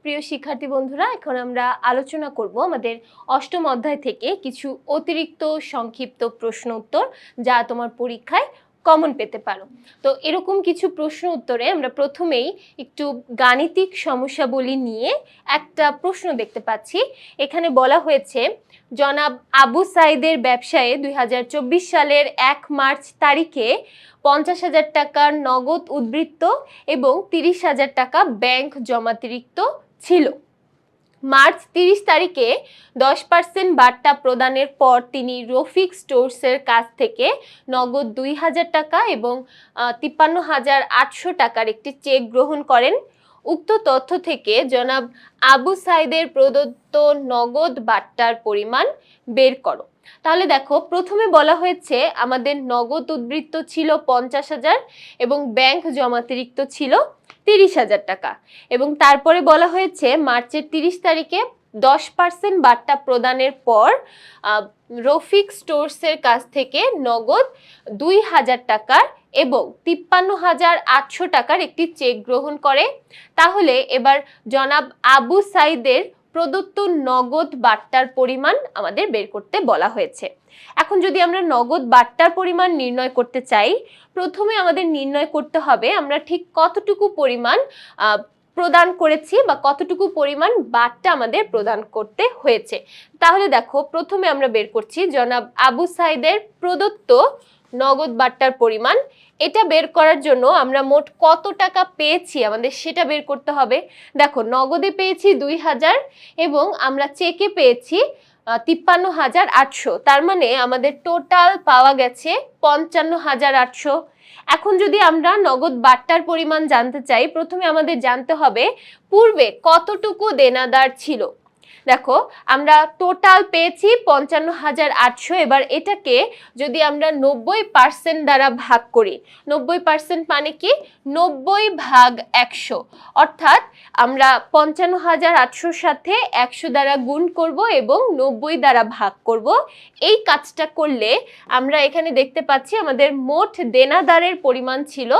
প্রিয় শিক্ষার্থী বন্ধুরা, এখন আমরা আলোচনা করব আমাদের অষ্টম অধ্যায় থেকে কিছু অতিরিক্ত সংক্ষিপ্ত প্রশ্ন উত্তর যা তোমার পরীক্ষায় কমন পেতে পারো। তো এরকম কিছু প্রশ্ন উত্তরে আমরা প্রথমেই একটু গাণিতিক সমস্যাবলী নিয়ে একটা প্রশ্ন দেখতে পাচ্ছি। এখানে বলা হয়েছে, জনাব আবু সাইদের ব্যবসায়ে 2024 সালের 1 মার্চ তারিখে 50,000 টাকার নগদ উদ্বৃত্ত এবং 30,000 টাকা ব্যাংক জমাতিরিক্ত ছিল। মার্চ 30 তারিখে 10% বার্তা প্রদানের পর তিনি রফিক স্টোরসের কাছ থেকে নগদ 2,000 টাকা এবং 53,800 টাকার একটি চেক গ্রহণ করেন। উক্ত তথ্য থেকে জনাব আবু সাইদের প্রদত্ত নগদ বার্তার পরিমাণ বের করো। তাহলে দেখো, প্রথমে বলা হয়েছে আমাদের নগদ উদ্বৃত্ত ছিল 50,000 এবং ব্যাংক জমাতিরিক্ত ছিল 30,000 টাকা, এবং তারপরে বলা হয়েছে মার্চের 30 তারিখে 10% বার্তা প্রদানের পর রফিক স্টোরসের কাছ থেকে নগদ 2,000 টাকার এবং 53,800 টাকার একটি চেক গ্রহণ করে। তাহলে এবার জনাব আবু সাইদের প্রদত্ত নগদ বার্তার পরিমাণ আমাদের বের করতে বলা হয়েছে। এখন যদি আমরা নগদ বার্তার পরিমাণ নির্ণয় করতে চাই, প্রথমে আমাদের নির্ণয় করতে হবে আমরা ঠিক কতটুকু পরিমাণ প্রদান করেছি বা কতটুকু পরিমাণ বার্তা আমাদের প্রদান করতে হয়েছে। তাহলে দেখো, প্রথমে আমরা বের করছি জনাব আবু সাইদের প্রদত্ত নগদ বার্তার পরিমাণ। এটা বের করার জন্য আমরা মোট কত টাকা পেয়েছি আমাদের সেটা বের করতে হবে। দেখো, নগদে পেয়েছি 2,000 এবং আমরা চেকে পেয়েছি 53,800, তার মানে আমাদের টোটাল পাওয়া গেছে 55,800। এখন যদি আমরা নগদ বার্তার পরিমাণ জানতে চাই, প্রথমে আমাদের জানতে হবে পূর্বে কতটুকু দেনাদার ছিল। দেখো, আমরা টোটাল পেয়েছি 55,800। এবার এটাকে যদি আমরা 90% দ্বারা ভাগ করি, 90% মানে কি 90 ভাগ 100, অর্থাৎ আমরা 55,800 সাথে 100 দ্বারা গুণ করব এবং 90 দ্বারা ভাগ করব। এই কাজটা করলে আমরা এখানে দেখতে পাচ্ছি আমাদের মোট দেনাদারের পরিমাণ ছিল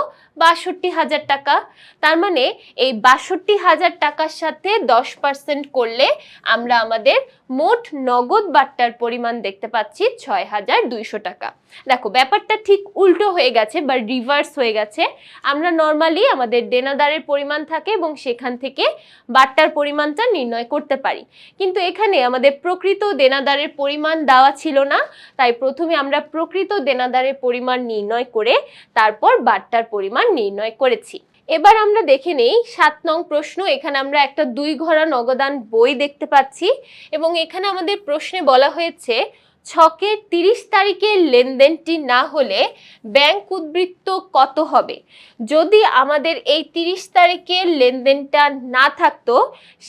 62,000 টাকা। তার মানে এই 62,000 টাকার সাথে 10% করলে আমরা আমাদের মোট নগদ বার্তার পরিমাণ দেখতে পাচ্ছি 6,200 টাকা। দেখো, ব্যাপারটা ঠিক উল্টো হয়ে গেছে বা রিভার্স হয়ে গেছে। আমরা নর্মালি আমাদের দেনাদারের পরিমাণ থাকে এবং সেখান থেকে বার্তার পরিমাণটা নির্ণয় করতে পারি, কিন্তু এখানে আমাদের প্রকৃত দেনাদারের পরিমাণ দেওয়া ছিল না, তাই প্রথমে আমরা প্রকৃত দেনাদারের পরিমাণ নির্ণয় করে তারপর বার্তার পরিমাণ নির্ণয় করেছি। এবার আমরা দেখে নেই 7 নং প্রশ্ন। এখানে আমরা একটা 2 ঘরা নগদান বই দেখতে পাচ্ছি এবং এখানে আমাদের প্রশ্নে বলা হয়েছে ছকের 30 তারিখের লেনদেনটি না হলে ব্যাংক উদ্বৃত্ত কত হবে। যদি আমাদের এই 30 তারিখের লেনদেনটা না থাকতো,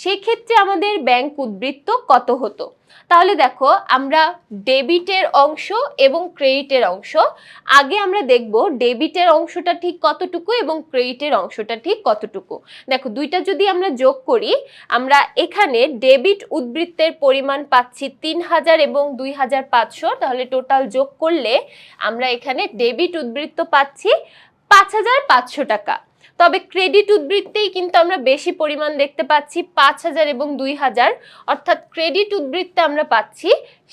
সেক্ষেত্রে আমাদের ব্যাংক উদ্বৃত্ত কত হতো। তাহলে দেখো, আমরা ডেবিটের অংশ এবং ক্রেডিটের অংশ আগে আমরা দেখব ডেবিটের অংশটা ঠিক কতটুকু এবং ক্রেডিটের অংশটা ঠিক কতটুকু। দেখো, দুইটা যদি আমরা যোগ করি, আমরা এখানে ডেবিট উদ্বৃত্তের পরিমাণ পাচ্ছি 3,000 এবং 2,500, তাহলে টোটাল যোগ করলে আমরা এখানে ডেবিট উদ্বৃত্ত পাচ্ছি 5,500 টাকা। তবে ক্রেডিট উদ্বৃত্তেই কিন্তু আমরা বেশি পরিমাণ দেখতে পাচ্ছি 5,000 এবং 2,000, অর্থাৎ ক্রেডিট উদ্বৃত্তে আমরা পাচ্ছি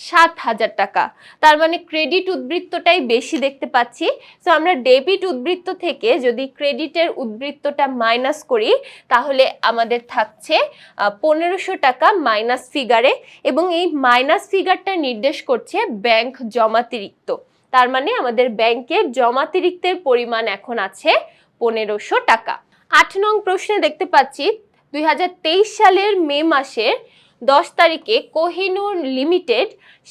7,000 টাকা। তার মানে ক্রেডিট উদ্বৃত্তটাই বেশি দেখতে পাচ্ছি। সো আমরা ডেবিট উদ্বৃত্ত থেকে যদি ক্রেডিটের উদ্বৃত্তটা মাইনাস করি, তাহলে আমাদের থাকছে 1,500 টাকা মাইনাস ফিগারে, এবং এই মাইনাস ফিগারটা নির্দেশ করছে ব্যাংক জমাতিরিক্ত। তার মানে আমাদের ব্যাংকের জমাতিরিক্তের পরিমাণ এখন আছে 1,500 টাকা। 8 নং প্রশ্নে দেখতে পাচ্ছি 2023 সালের মে মাসের 10 তারিখে কোহিনূর লিমিটেড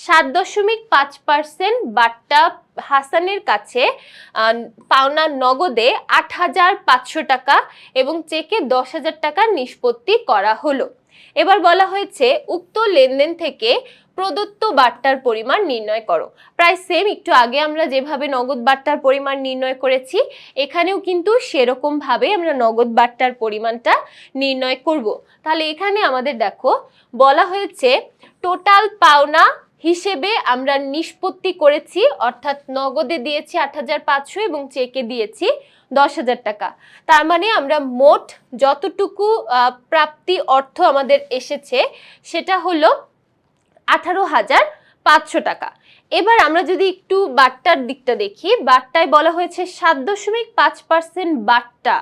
7.5% বার্তা হাসানের কাছে পাওনা নগদে 8,500 টাকা এবং চেকে 10,000 টাকা নিষ্পত্তি করা হলো। এবার বলা হয়েছে উক্ত লেনদেন থেকে প্রদত্ত বার্তার পরিমাণ নির্ণয় করো। প্রায় সেম, একটু আগে আমরা যেভাবে নগদ বার্তার পরিমাণ নির্ণয় করেছি, এখানেও কিন্তু সেরকম ভাবে আমরা নগদ বার্তার পরিমাণটা নির্ণয় করব। তাহলে এখানে আমাদের দেখো বলা হয়েছে টোটাল পাওনা হিসেবে আমরা নিষ্পত্তি করেছি, অর্থাৎ নগদে দিয়েছি 8,500 এবং চেকে দিয়েছি 10,000 টাকা। তার মানে আমরা মোট যতটুকু প্রাপ্তি অর্থ আমাদের এসেছে সেটা হলো 18,500 টাকা। এবার আমরা যদি একটু বাট্টার দিকটা দেখি, বাট্টায় বলা হয়েছে 7.5% বাট্টা।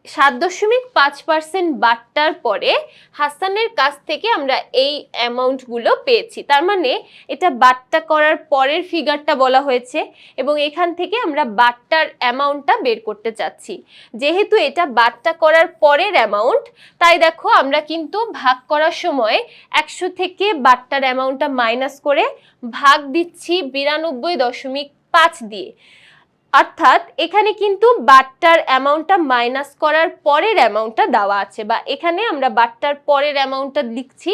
7.5% বাট্টার পরে হাসানের কাছ থেকে আমরা এই অ্যামাউন্টগুলো পেয়েছি। তার মানে এটা বাট্টা করার পরের ফিগারটা বলা হয়েছে এবং এখান থেকে আমরা বাট্টার অ্যামাউন্টটা বের করতে চাচ্ছি। যেহেতু এটা বাট্টা করার পরের অ্যামাউন্ট, তাই দেখো আমরা কিন্তু ভাগ করার সময় 100 থেকে বাট্টার অ্যামাউন্টটা মাইনাস করে ভাগ দিচ্ছি 92.5 দিয়ে। অর্থাৎ এখানে কিন্তু বাট্টার অ্যামাউন্টটা মাইনাস করার পরের অ্যামাউন্টটা দেওয়া আছে, বা এখানে আমরা বাট্টার পরের অ্যামাউন্টটা লিখছি,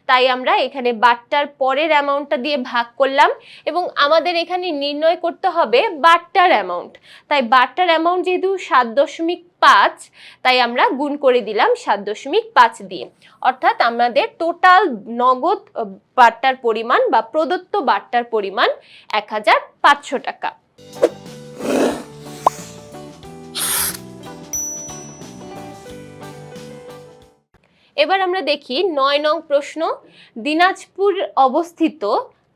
তাই আমরা এখানে বাট্টার পরের অ্যামাউন্টটা দিয়ে ভাগ করলাম এবং আমাদের এখানে নির্ণয় করতে হবে বাট্টার অ্যামাউন্ট। তাই বাট্টার অ্যামাউন্ট যেহেতু 7.5, তাই আমরা গুণ করে দিলাম 7.5 দিয়ে। অর্থাৎ আমাদের টোটাল নগদ বাট্টার পরিমাণ বা প্রদত্ত বাট্টার পরিমাণ 1,500 টাকা। এবার আমরা দেখি 9 নং প্রশ্ন। দিনাজপুর অবস্থিত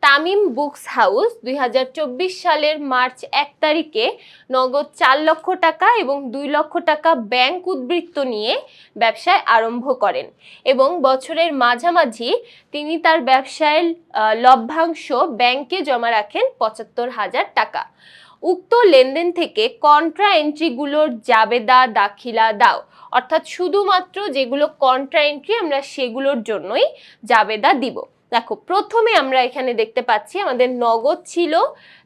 তামিম বুকস হাউস 2024 সালের মার্চ 1 তারিখে নগদ 4 লক্ষ টাকা এবং 2 লক্ষ টাকা ব্যাংক উদ্বৃত্ত নিয়ে ব্যবসায় আরম্ভ করেন এবং বছরের মাঝামাঝি তিনি তার ব্যবসায়ের লভ্যাংশ ব্যাংকে জমা রাখেন 75,000 টাকা। উক্ত লেনদেন থেকে কন্ট্রা এন্ট্রিগুলোর জাবেদা দাখিলা দাও। অর্থাৎ শুধুমাত্র যেগুলো কন্ট্রা এন্ট্রি আমরা সেগুলোর জন্যই জাবেদা দিব। দেখো প্রথমে আমরা এখানে দেখতে পাচ্ছি আমাদের নগদ ছিল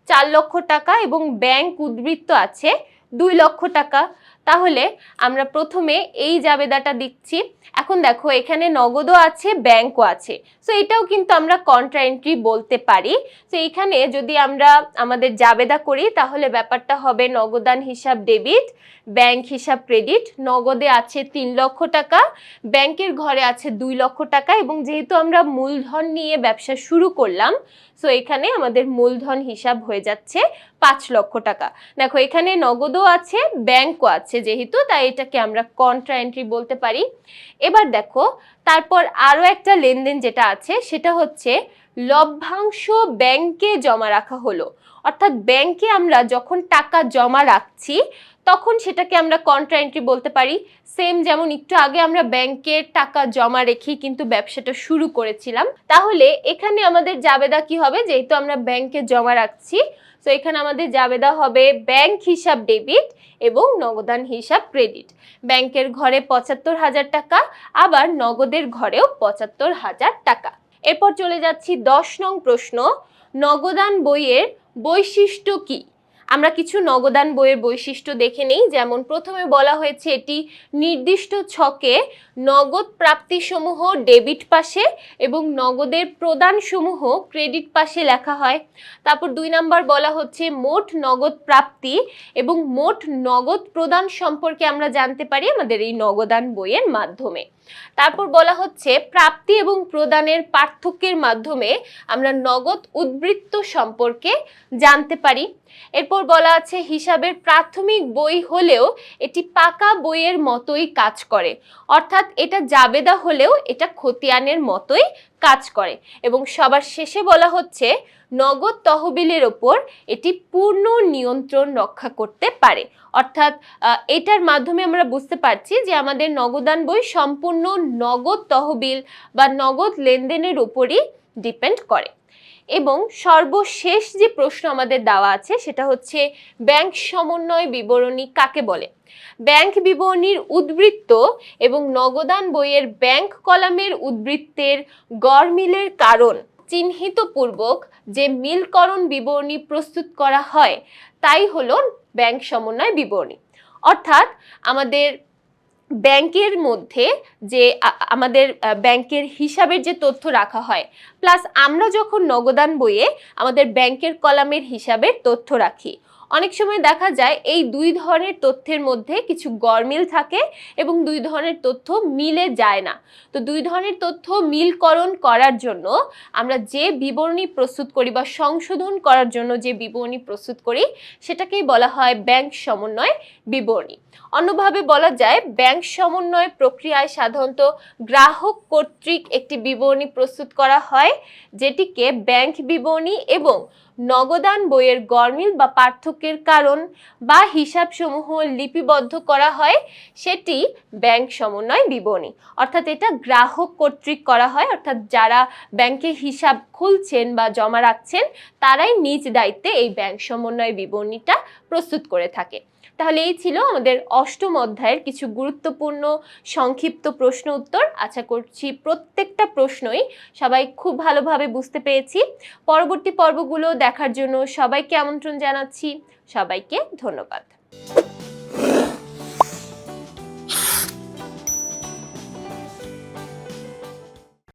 4 লক্ষ টাকা এবং ব্যাংক উদ্বৃত্ত আছে 2 লক্ষ টাকা। তাহলে আমরা প্রথমে এই জাবেদাটা দিচ্ছি। এখন দেখো এখানে নগদও আছে ব্যাংকও আছে, সো এটাও কিন্তু আমরা কন্ট্রা এন্ট্রি বলতে পারি। তো এখানে যদি আমরা আমাদের জাবেদা করি তাহলে ব্যাপারটা হবে নগদান হিসাব ডেবিট, ব্যাংক হিসাব ক্রেডিট। নগদে আছে 3 লক্ষ টাকা, ব্যাংকের ঘরে আছে 2 লক্ষ টাকা এবং যেহেতু আমরা মূলধন নিয়ে ব্যবসা শুরু করলাম, সো এখানে আমাদের মূলধন হিসাব হয়ে যাচ্ছে 5 লক্ষ টাকা। দেখো এখানে নগদও আছে ব্যাংকও আছে যেহেতু, তাই এটাকে আমরা কন্ট্রা এন্ট্রি বলতে পারি। এবার দেখো তারপর আরো একটা লেনদেন যেটা আছে সেটা হচ্ছে লভ্যাংশ ব্যাংকে জমা রাখা হলো। অর্থাৎ ব্যাংকে আমরা যখন টাকা জমা রাখছি তখন সেটাকে আমরা কন্ট্রা এন্ট্রি বলতে পারি। সেম যেমন একটু আগে আমরা ব্যাংকের টাকা জমা রেখেই কিন্তু ব্যবসাটা শুরু করেছিলাম। তাহলে এখানে আমাদের জাবেদা কি হবে, যেহেতু আমরা ব্যাংকে জমা রাখছি, তো এখানে আমাদের জাবেদা হবে ব্যাংক হিসাব ডেবিট এবং নগদান হিসাব ক্রেডিট। ব্যাংকের ঘরে 75,000 টাকা, আবার নগদের ঘরেও 75,000 টাকা। এরপর চলে যাচ্ছি 10 নং প্রশ্ন। নগদান বইয়ের বৈশিষ্ট্য কি? আমরা কিছু নগদান বইয়ের বৈশিষ্ট্য দেখে নেই। যেমন প্রথমে বলা হয়েছে এটি নির্দিষ্ট ছকে নগদ প্রাপ্তিসমূহ ডেবিট পাশে এবং নগদের প্রদানসমূহ ক্রেডিট পাশে লেখা হয়। তারপর 2 নাম্বার বলা হচ্ছে মোট নগদ প্রাপ্তি এবং মোট নগদ প্রদান সম্পর্কে আমরা জানতে পারি আমাদের এই নগদান বইয়ের মাধ্যমে। তারপর বলা হচ্ছে প্রাপ্তি এবং প্রদানের পার্থক্যের মাধ্যমে আমরা নগদ উদ্বৃত্ত সম্পর্কে জানতে পারি। এরপর বলা আছে হিসাবের প্রাথমিক বই হলেও এটি পাকা বইয়ের মতোই কাজ করে। অর্থাৎ এটা জাবেদা হলেও এটা খতিয়ানের মতোই কাজ করে। এবং সবার শেষে বলা হচ্ছে নগদ তহবিলের ওপর এটি পূর্ণ নিয়ন্ত্রণ রক্ষা করতে পারে। অর্থাৎ এটার মাধ্যমে আমরা বুঝতে পারছি যে আমাদের নগদান বই সম্পূর্ণ নগদ তহবিল বা নগদ লেনদেনের উপরই ডিপেন্ড করে। এবং সর্বশেষ যে প্রশ্ন আমাদের দেওয়া আছে সেটা হচ্ছে ব্যাংক সমন্বয় বিবরণী কাকে বলে? ব্যাংক বিবরণীর উদ্বৃত্ত এবং নগদান বইয়ের ব্যাংক কলামের উদ্বৃত্তের গড় মিলের কারণ চিহ্নিত পূর্বক যে মিলকরণ বিবরণী প্রস্তুত করা হয় তাই হলো ব্যাংক সমন্বয় বিবরণী। অর্থাৎ আমাদের ব্যাংকের মধ্যে যে আমাদের ব্যাংকের হিসাবের যে তথ্য রাখা হয়, প্লাস আমরা যখন নগদান বইয়ে আমাদের ব্যাংকের কলামের হিসাবের তথ্য রাখি, অনেক সময় দেখা যায় এই দুই ধরনের তথ্যের মধ্যে কিছু গরমিল থাকে এবং দুই ধরনের তথ্য মিলে যায় না। তো দুই ধরনের তথ্য মিলকরণ করার জন্য আমরা যে বিবরণী প্রস্তুত করি বা সংশোধন করার জন্য যে বিবরণী প্রস্তুত করি সেটাকেই বলা হয় ব্যাংক সমন্বয় বিবরণী। অন্যভাবে বলা যায় ব্যাংক সমন্বয় প্রক্রিয়ায় সাধারণত গ্রাহক কর্তৃক একটি বিবরণী প্রস্তুত করা হয়, যেটিকে ব্যাংক বিবরণী এবং নগদান বইয়ের গরমিল বা পার্থক্যের কারণ বা হিসাবসমূহ লিপিবদ্ধ করা হয়, সেটি ব্যাংক সমন্বয় বিবরণী। অর্থাৎ এটা গ্রাহক কর্তৃক করা হয়, অর্থাৎ যারা ব্যাংকে হিসাব খুলছেন বা জমা রাখছেন তারাই নিজ দায়িত্বে এই ব্যাংক সমন্বয় বিবরণীটা প্রস্তুত করে থাকে। তাহলে এই ছিল আমাদের অষ্টম অধ্যায়ের কিছু গুরুত্বপূর্ণ সংক্ষিপ্ত প্রশ্ন উত্তর। আশা করছি প্রত্যেকটা প্রশ্নই সবাই খুব ভালোভাবে বুঝতে পেরেছি। পরবর্তী পর্বগুলো দেখার জন্য সবাইকে আমন্ত্রণ জানাচ্ছি। সবাইকে ধন্যবাদ।